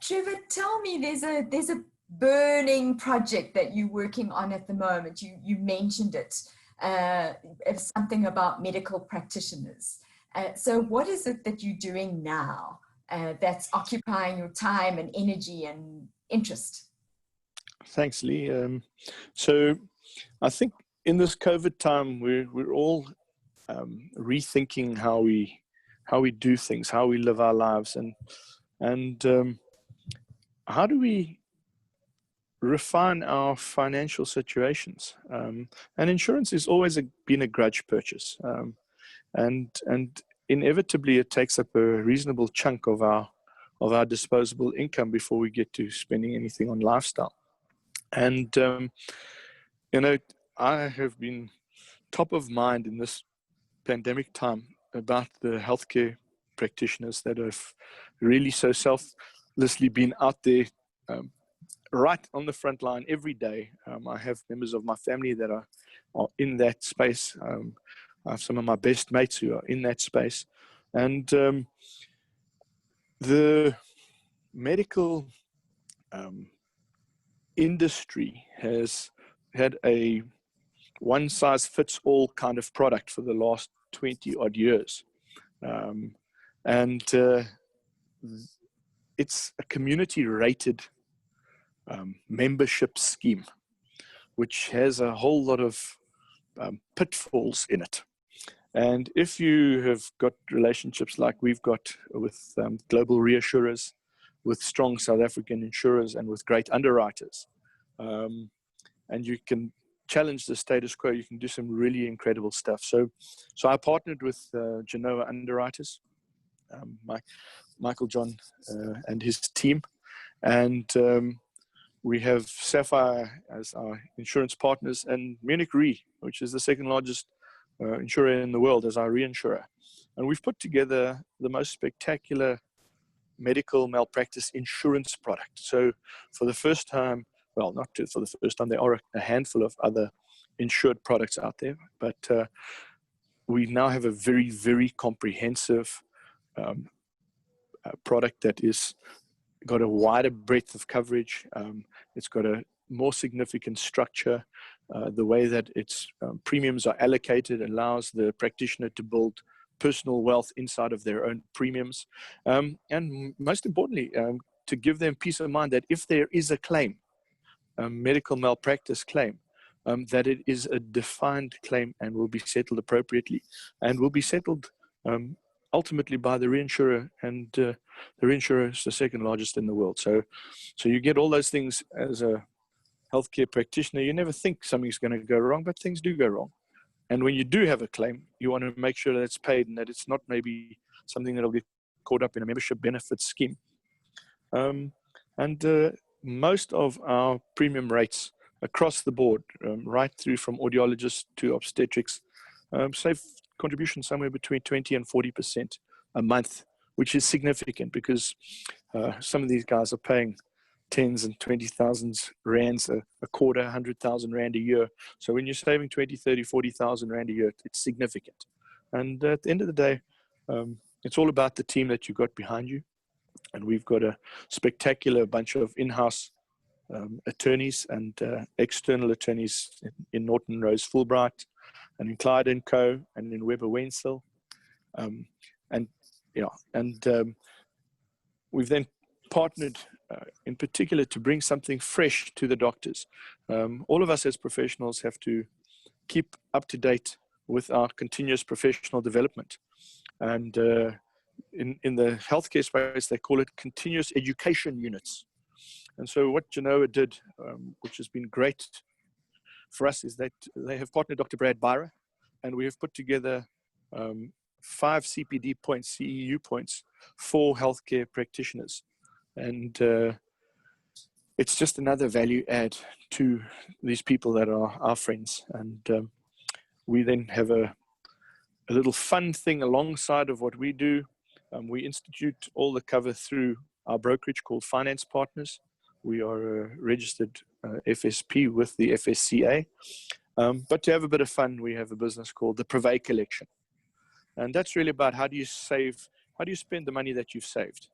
Trevor, tell me, there's a burning project that you're working on at the moment. You mentioned it, it's something about medical practitioners. So what is it that you're doing now that's occupying your time and energy and interest? Thanks, Leigh. So I think in this COVID time, we're all rethinking how we do things, how we live our lives, and how do we refine our financial situations. And insurance has always been a grudge purchase, and inevitably it takes up a reasonable chunk of our disposable income before we get to spending anything on lifestyle. And I have been top of mind in this pandemic time about the healthcare practitioners that have really so selflessly been out there, right on the front line every day. I have members of my family that are in that space. I have some of my best mates who are in that space. And the medical industry has had a one-size-fits-all kind of product for the last 20 odd years. And it's a community-rated membership scheme, which has a whole lot of pitfalls in it. And if you have got relationships like we've got with global reassurers, with strong South African insurers, and with great underwriters, and you can challenge the status quo, you can do some really incredible stuff. So I partnered with Genoa Underwriters, Michael John and his team, and we have Sapphire as our insurance partners, and Munich Re, which is the second largest insurer in the world, as our reinsurer. And we've put together the most spectacular medical malpractice insurance product. So for the first time, well, not for the first time, there are a handful of other insured products out there, but we now have a very, very comprehensive product that is got a wider breadth of coverage. It's got a more significant structure. The way that its premiums are allocated allows the practitioner to build personal wealth inside of their own premiums. And most importantly, to give them peace of mind that if there is a claim, a medical malpractice claim, that it is a defined claim and will be settled appropriately, and will be settled ultimately by the reinsurer, and the reinsurer is the second largest in the world. So you get all those things as a healthcare practitioner. You never think something's going to go wrong, but things do go wrong. And when you do have a claim, you want to make sure that it's paid and that it's not maybe something that'll get caught up in a membership benefit scheme. Most of our premium rates across the board, right through from audiologists to obstetrics, save contribution somewhere between 20 and 40% a month, which is significant because some of these guys are paying tens and 20,000 rands a quarter, 100,000 rand a year. So when you're saving 20, 30, 40,000 rand a year, it's significant. And at the end of the day, it's all about the team that you've got behind you. And we've got a spectacular bunch of in-house attorneys and external attorneys in Norton Rose Fulbright, and in Clyde & Co., and in Weber Wenzel. We've then partnered in particular to bring something fresh to the doctors. All of us as professionals have to keep up to date with our continuous professional development. And in the healthcare space, they call it continuous education units. And so what Genoa did, which has been great for us, is that they have partnered Dr. Brad Byra, and we have put together 5 CPD points, CEU points, for healthcare practitioners. And it's just another value add to these people that are our friends. And we then have a little fun thing alongside of what we do. We institute all the cover through our brokerage called Finance Partners. We are a registered FSP with the FSCA. But to have a bit of fun, we have a business called the Privé Collection. And that's really about how do you spend the money that you've saved.